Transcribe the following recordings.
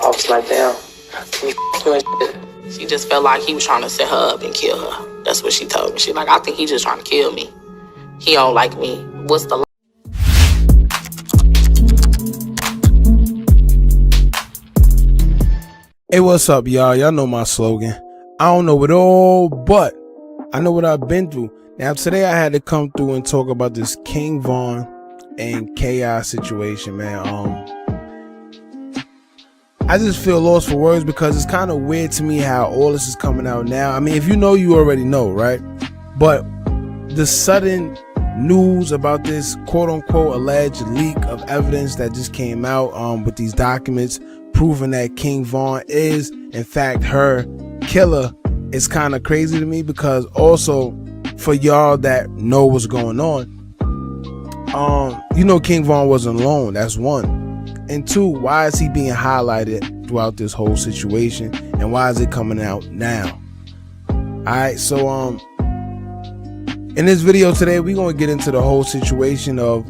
I was like, damn, you and shit. She just felt like he was trying to set her up and kill her. That's what she told me. She like, I think he just trying to kill me. He don't like me. What's the Hey, what's up, y'all? Y'all know my slogan. I don't know it all, but I know what I've been through. Now, today I had to come through and talk about this King Von and K.I situation, man. I just feel lost for words because it's kind of weird to me how all this is coming out now. I mean, if you know, you already know, right? But the sudden news about this quote-unquote alleged leak of evidence that just came out with these documents proving that King Von is in fact her killer is kind of crazy to me, because also for y'all that know what's going on, you know, King Von wasn't alone. That's one. And two, why is he being highlighted throughout this whole situation, and why is it coming out now? Alright, so in this video today, we're going to get into the whole situation of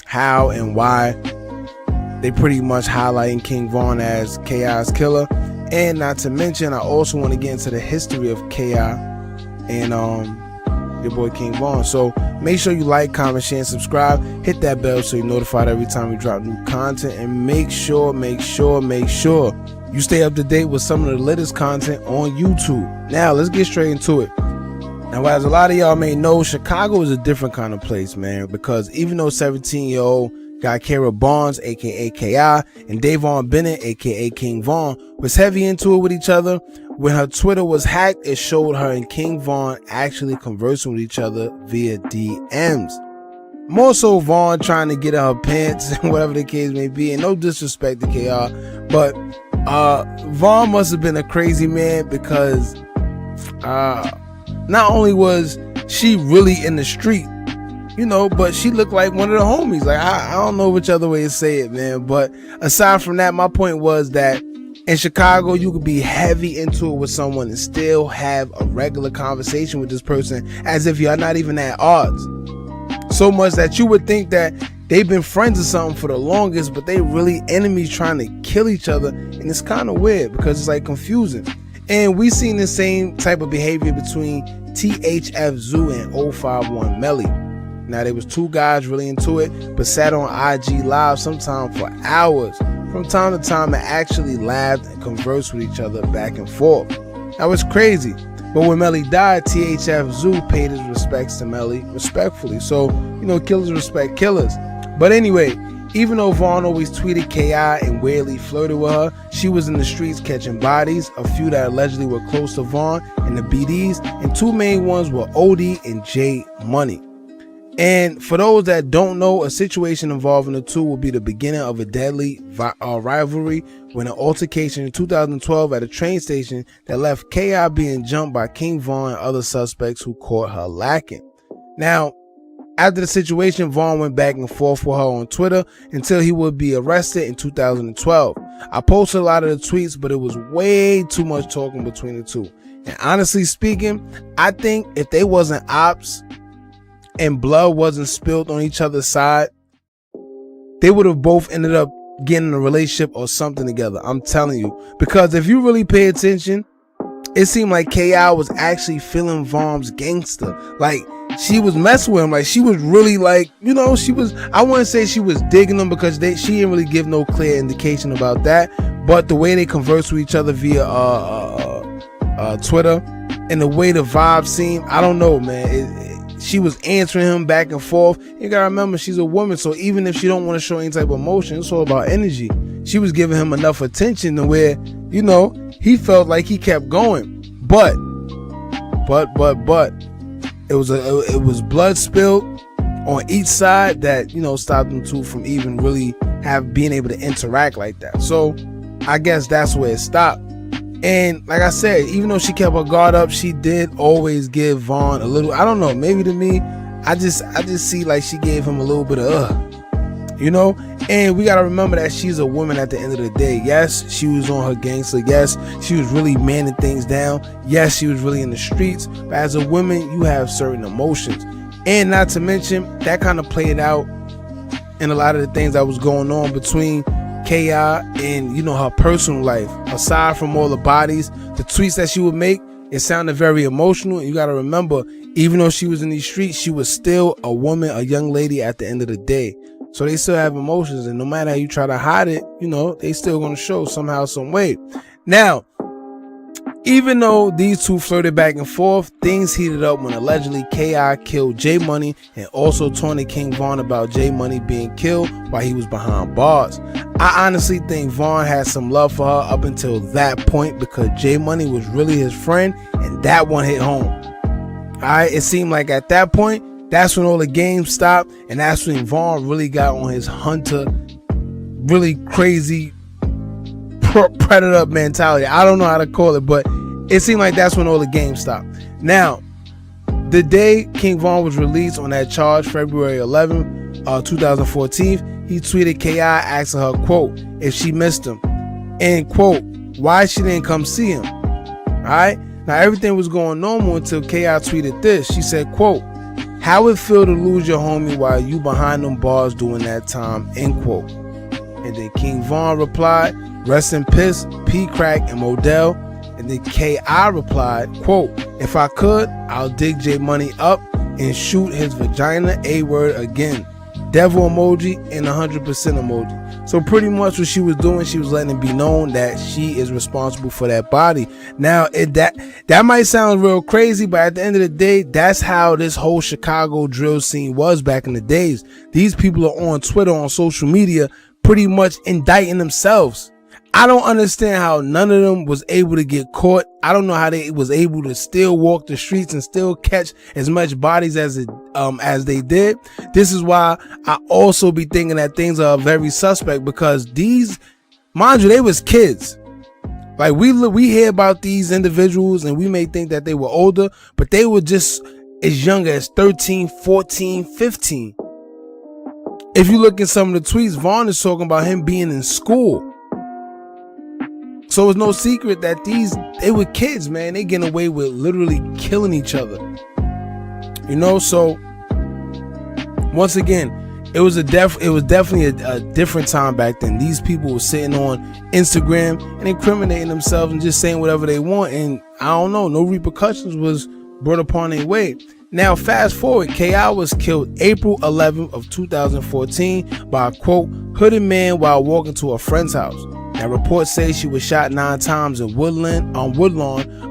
how and why they pretty much highlighting King Von as K.I.'s killer. And not to mention, I also want to get into the history of K.I. and your boy King Von. So make sure you like, comment, share, and subscribe. Hit that bell so you're notified every time we drop new content. And make sure you stay up to date with some of the latest content on YouTube. Now, let's get straight into it. Now, as a lot of y'all may know, Chicago is a different kind of place, man, because even though 17-year-old got Kara Barnes, aka K.I., and Davon Bennett, aka King Von, was heavy into it with each other, when her Twitter was hacked, it showed her and King Von actually conversing with each other via DMs. More so Von trying to get in her pants, whatever the case may be, and no disrespect to K.I., but Von must have been a crazy man, because not only was she really in the street, you know, but she looked like one of the homies. Like, I don't know which other way to say it, man. But aside from that, my point was that in Chicago, you could be heavy into it with someone and still have a regular conversation with this person as if you're not even at odds. So much that you would think that they've been friends or something for the longest, but they really enemies trying to kill each other. And it's kind of weird because it's like confusing. And we seen the same type of behavior between THF Zoo and 051 Melly. Now, there was two guys really into it, but sat on IG Live sometime for hours from time to time and actually laughed and conversed with each other back and forth. That was crazy. But when Melly died, THF Zoo paid his respects to Melly respectfully. So, you know, killers respect killers. But anyway, even though Von always tweeted K.I. and weirdly flirted with her, she was in the streets catching bodies, a few that allegedly were close to Von and the BDs, and two main ones were OD and J Money. And for those that don't know, a situation involving the two will be the beginning of a deadly rivalry when an altercation in 2012 at a train station that left K.I. being jumped by King Von and other suspects who caught her lacking. Now, after the situation, Von went back and forth with her on Twitter until he would be arrested in 2012. I posted a lot of the tweets, but it was way too much talking between the two. And honestly speaking, I think if they wasn't ops and blood wasn't spilled on each other's side, they would have both ended up getting in a relationship or something together. I'm telling you, because if you really pay attention, it seemed like K.I. was actually feeling Von's gangster. Like, she was messing with him. Like, she was really like, you know, she was, I wouldn't say she was digging him, because she didn't really give no clear indication about that. But the way they converse with each other via Twitter and the way the vibe seemed, I don't know, man. She was answering him back and forth. You gotta remember, she's a woman, so even if she don't want to show any type of emotion, it's all about energy. She was giving him enough attention to where, you know, he felt like he kept going. But it was blood spilled on each side that, you know, stopped them two from even really being able to interact like that. So I guess that's where it stopped. And like I said, even though she kept her guard up, she did always give Von a little, I don't know, maybe to me, I just see like she gave him a little bit of you know. And we gotta remember that she's a woman at the end of the day. Yes, she was on her gangster. Yes, she was really manning things down. Yes, she was really in the streets. But as a woman, you have certain emotions. And not to mention, that kind of played out in a lot of the things that was going on between K.I in, her personal life. Aside from all the bodies, the tweets that she would make, it sounded very emotional. And you got to remember, even though she was in these streets, she was still a woman, a young lady at the end of the day. So they still have emotions, and no matter how you try to hide it, they still going to show somehow, some way. Now, even though these two flirted back and forth, things heated up when allegedly K.I killed J Money and also taunted King Von about J Money being killed while he was behind bars. I honestly think Von had some love for her up until that point, because J Money was really his friend, and that one hit home. Alright, it seemed like at that point, that's when all the games stopped, and that's when Von really got on his hunter, really crazy predator mentality. I don't know how to call it, but it seemed like that's when all the games stopped. Now, the day King Von was released on that charge, February 11, 2014, he tweeted K.I asking her, quote, if she missed him, and quote, why she didn't come see him. Alright, now everything was going normal until K.I tweeted this. She said, quote, how it feel to lose your homie while you behind them bars doing that time, end quote. And then King Von replied, rest in peace, P Crack and Modell. And then K.I replied, quote, if I could, I'll dig J Money up and shoot his vagina A-word again. Devil emoji and 100% emoji. So pretty much what she was doing, she was letting it be known that she is responsible for that body. Now, that might sound real crazy, but at the end of the day, that's how this whole Chicago drill scene was back in the days. These people are on Twitter, on social media, pretty much indicting themselves. I don't understand how none of them was able to get caught. I don't know how they was able to still walk the streets and still catch as much bodies as they did. This is why I also be thinking that things are very suspect, because these, mind you, they was kids. Like we hear about these individuals and we may think that they were older, but they were just as young as 13, 14, 15. If you look at some of the tweets, Von is talking about him being in school. So it's no secret that they were kids, man. They getting away with literally killing each other. So once again, it was definitely a different time back then. These people were sitting on Instagram and incriminating themselves and just saying whatever they want, and I don't know, no repercussions was brought upon their way. Now fast forward, K.I was killed April 11th of 2014 by a quote hooded man while walking to a friend's house. Now reports say she was shot 9 times in Woodlawn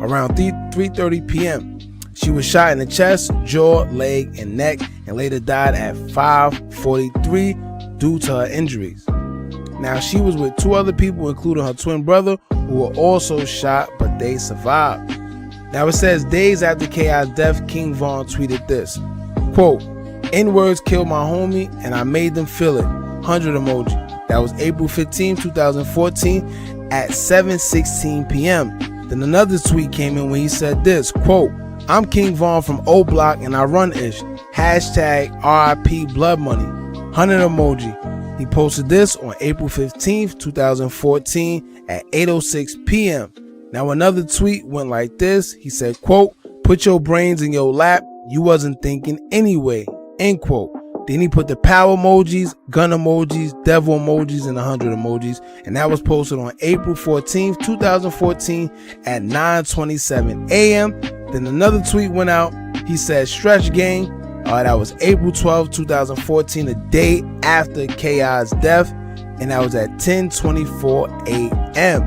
around 3:30 p.m. She was shot in the chest, jaw, leg, and neck, and later died at 5:43 due to her injuries. Now she was with 2 other people, including her twin brother, who were also shot, but they survived. Now it says days after K.I.'s death, King Von tweeted this, quote, N-words killed my homie and I made them feel it, 100 emoji. That was April 15, 2014 at 7:16 p.m. Then another tweet came in when he said this, quote, I'm King Von from O Block and I run ish. Hashtag RIP blood money. 100 emoji. He posted this on April 15th, 2014 at 8:06 p.m. Now another tweet went like this. He said, quote, put your brains in your lap. You wasn't thinking anyway. End quote. Then he put the power emojis, gun emojis, devil emojis, and 100 emojis. And that was posted on April 14th, 2014 at 9:27 a.m. Then another tweet went out. He said, stretch gang. That was April 12th, 2014, a day after K.I.'s death. And that was at 10:24 a.m.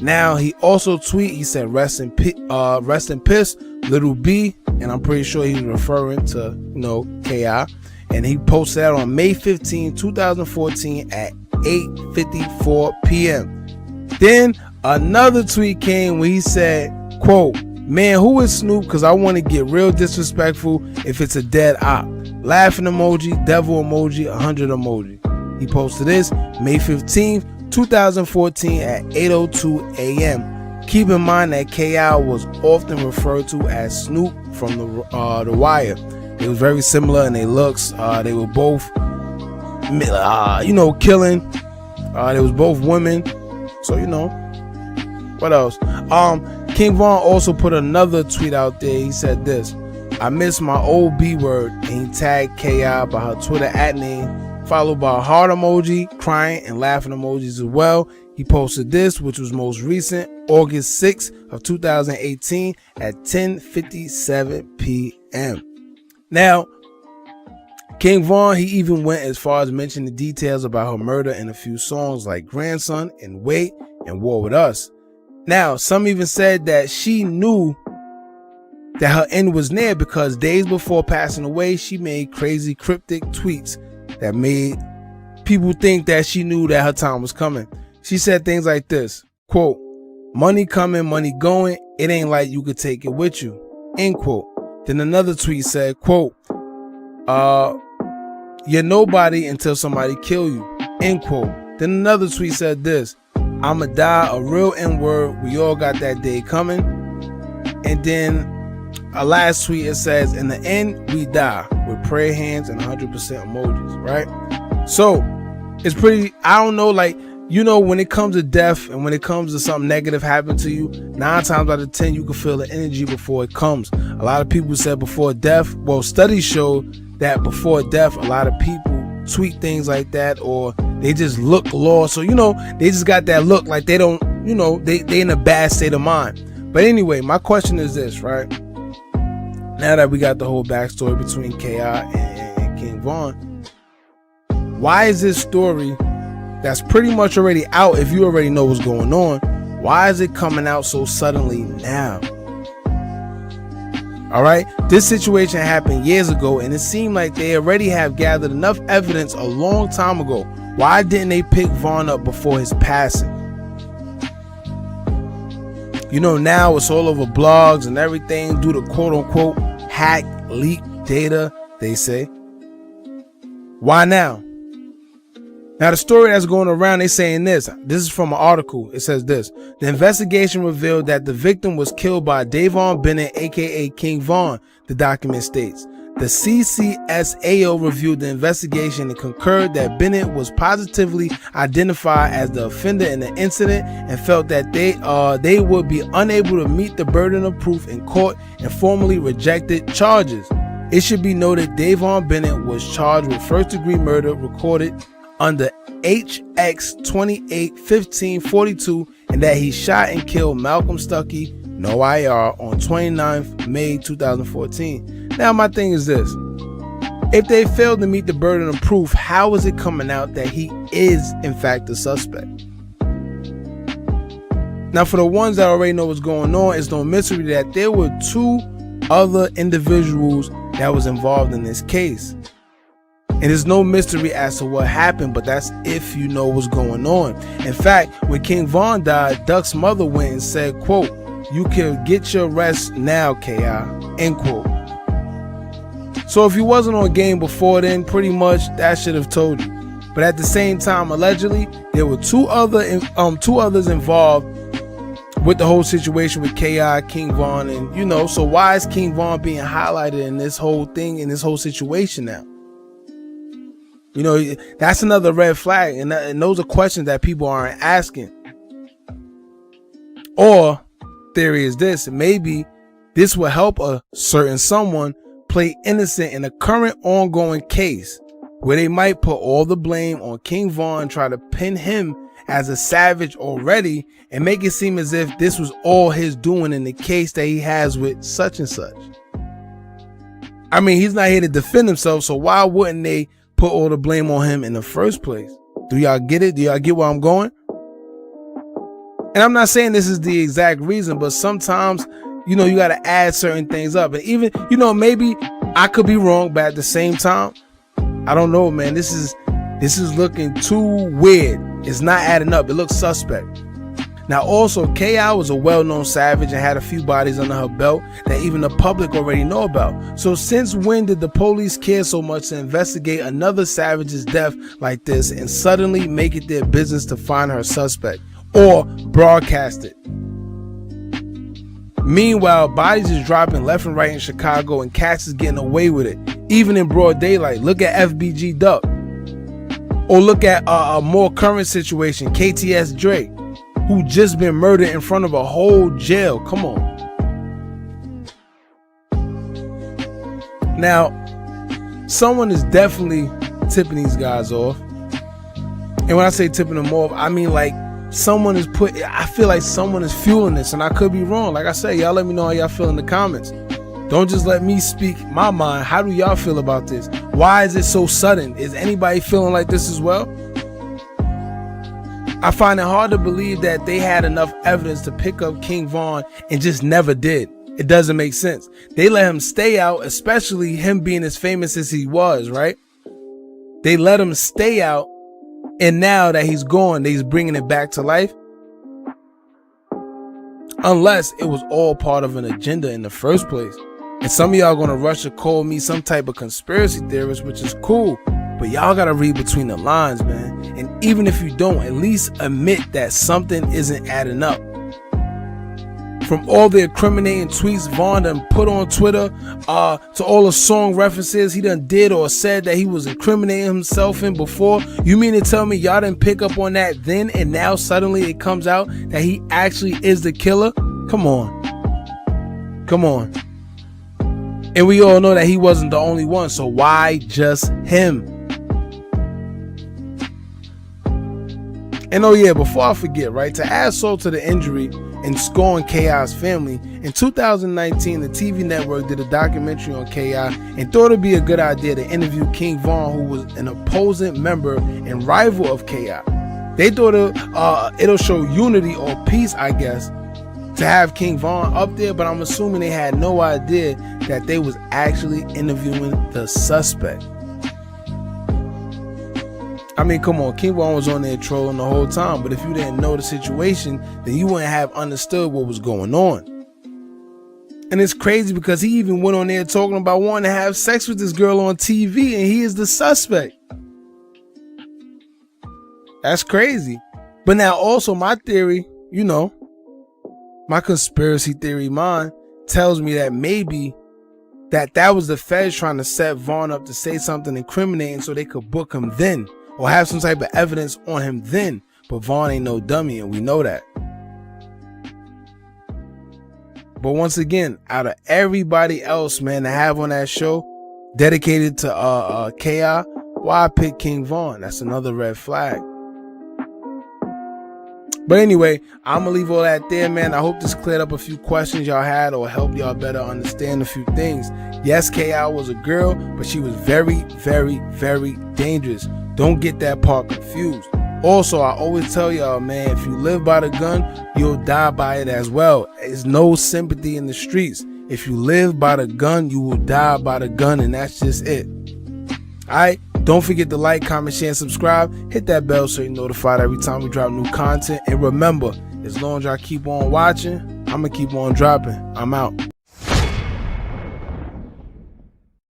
Now he also tweeted, he said, rest in piss, little B. And I'm pretty sure he was referring to, K.I. And he posted that on May 15, 2014 at 8:54 p.m. Then another tweet came where he said, quote, man, who is Snoop? Because I want to get real disrespectful if it's a dead op. Laughing emoji, devil emoji, 100 emoji. He posted this May 15th, 2014 at 8:02 a.m. Keep in mind that K.I. was often referred to as Snoop from the Wire. They was very similar in their looks. They were both, killing. They was both women. So, what else? King Von also put another tweet out there. He said this, I miss my old B word, and he tagged K.I. by her Twitter @ name followed by a heart emoji, crying, and laughing emojis as well. He posted this, which was most recent, August 6th of 2018 at 10:57 p.m. Now, King Von, he even went as far as mentioning the details about her murder in a few songs like Grandson and Wait and War With Us. Now, some even said that she knew that her end was near because days before passing away, she made crazy cryptic tweets that made people think that she knew that her time was coming. She said things like this, quote, "Money coming, money going, it ain't like you could take it with you," end quote. Then another tweet said, quote, "You're nobody until somebody kill you," end quote. Then another tweet said this, "I'ma die a real N-word, we all got that day coming." And then a last tweet, it says, "In the end, we die," with prayer hands and 100% emojis, right? So it's pretty, I don't know, like, you know, when it comes to death and when it comes to something negative happen to you, 9 times out of 10, you can feel the energy before it comes. A lot of people said before death, well, studies show that before death, a lot of people tweet things like that, or they just look lost. So, you know, they just got that look like they don't, you know, they in a bad state of mind. But anyway, my question is this, right? Now that we got the whole backstory between K.I. and King Von, why is this story that's pretty much already out, if you already know what's going on, why is it coming out so suddenly now? All right, this situation happened years ago, and it seemed like they already have gathered enough evidence a long time ago. Why didn't they pick Von up before his passing? You know, now it's all over blogs and everything due to quote unquote hack, leak data, they say. Why now? Now, the story that's going around, they saying this. This is from an article. It says this. The investigation revealed that the victim was killed by Davon Bennett, aka King Von, the document states. The CCSAO reviewed the investigation and concurred that Bennett was positively identified as the offender in the incident and felt that they would be unable to meet the burden of proof in court and formally rejected charges. It should be noted Davon Bennett was charged with first-degree murder recorded under HX 281542 and that he shot and killed Malcolm Stuckey, no IR, on 29th May 2014. Now my thing is this. If they failed to meet the burden of proof, how is it coming out that he is in fact the suspect? Now for the ones that already know what's going on, it's no mystery that there were 2 other individuals that was involved in this case. And there's no mystery as to what happened, but that's if you know what's going on. In fact, when King Von died, Duck's mother went and said, quote, "You can get your rest now, K.I., end quote. So if you wasn't on game before then, pretty much that should have told you. But at the same time, allegedly, there were 2 others involved with the whole situation with K.I., King Von, and you know, so why is King Von being highlighted in this whole thing, in this whole situation now? You know, that's another red flag, and those are questions that people aren't asking. Or theory is this: maybe this will help a certain someone play innocent in a current ongoing case where they might put all the blame on King Von, try to pin him as a savage already, and make it seem as if this was all his doing in the case that he has with such and such. I mean, he's not here to defend himself, so why wouldn't they put all the blame on him in the first place? Do y'all get it? Do y'all get where I'm going? And I'm not saying this is the exact reason, but sometimes, you know, you got to add certain things up. And even, you know, maybe I could be wrong, but at the same time, I don't know, man. This is looking too weird. It's not adding up. It looks suspect. Now, also, K.I. was a well-known savage and had a few bodies under her belt that even the public already know about. So since when did the police care so much to investigate another savage's death like this and suddenly make it their business to find her suspect or broadcast it? Meanwhile, bodies is dropping left and right in Chicago and cats is getting away with it, even in broad daylight. Look at FBG Duck. Or look at a more current situation, KTS Drake, who just been murdered in front of a whole jail. Come on. Now, someone is definitely tipping these guys off. And when I say tipping them off, I mean like I feel like someone is fueling this, and I could be wrong. Like I said, y'all let me know how y'all feel in the comments. Don't just let me speak my mind. How do y'all feel about this? Why is it so sudden? Is anybody feeling like this as well? I find it hard to believe that they had enough evidence to pick up King Von and just never did. It doesn't make sense. They let him stay out, especially him being as famous as he was, right? They let him stay out, and now that he's gone, he's bringing it back to life. Unless it was all part of an agenda in the first place. And some of y'all gonna rush to call me some type of conspiracy theorist, which is cool. But y'all gotta read between the lines, man. And even if you don't, at least admit that something isn't adding up. From all the incriminating tweets Von done put on Twitter, to all the song references he done did or said that he was incriminating himself in before, you mean to tell me y'all didn't pick up on that then, and now suddenly it comes out that he actually is the killer? Come on. Come on. And we all know that he wasn't the only one, so why just him? And oh yeah, before I forget, right, to add salt to the injury and scorn K.I's family, in 2019, the TV network did a documentary on K.I and thought it'd be a good idea to interview King Von, who was an opposing member and rival of K.I. They thought it'll show unity or peace, I guess, to have King Von up there, but I'm assuming they had no idea that they was actually interviewing the suspect. I mean, come on, King Von was on there trolling the whole time, but if you didn't know the situation, then you wouldn't have understood what was going on. And it's crazy because he even went on there talking about wanting to have sex with this girl on TV, and he is the suspect. That's crazy. But now also my theory, you know, my conspiracy theory mind tells me that maybe that was the feds trying to set Von up to say something incriminating so they could book him then, or have some type of evidence on him then. But Von ain't no dummy, and we know that. But once again, out of everybody else, man, to have on that show dedicated to K.I, why pick King Von? That's another red flag. But anyway, I'm gonna leave all that there, man. I hope this cleared up a few questions y'all had or helped y'all better understand a few things. Yes, K.I was a girl, but she was very, very, very dangerous. Don't get that part confused. Also, I always tell y'all, man, if you live by the gun, you'll die by it as well. There's no sympathy in the streets. If you live by the gun, you will die by the gun, and that's just it. Alright? Don't forget to like, comment, share, and subscribe. Hit that bell so you're notified every time we drop new content. And remember, as long as y'all keep on watching, I'm going to keep on dropping. I'm out.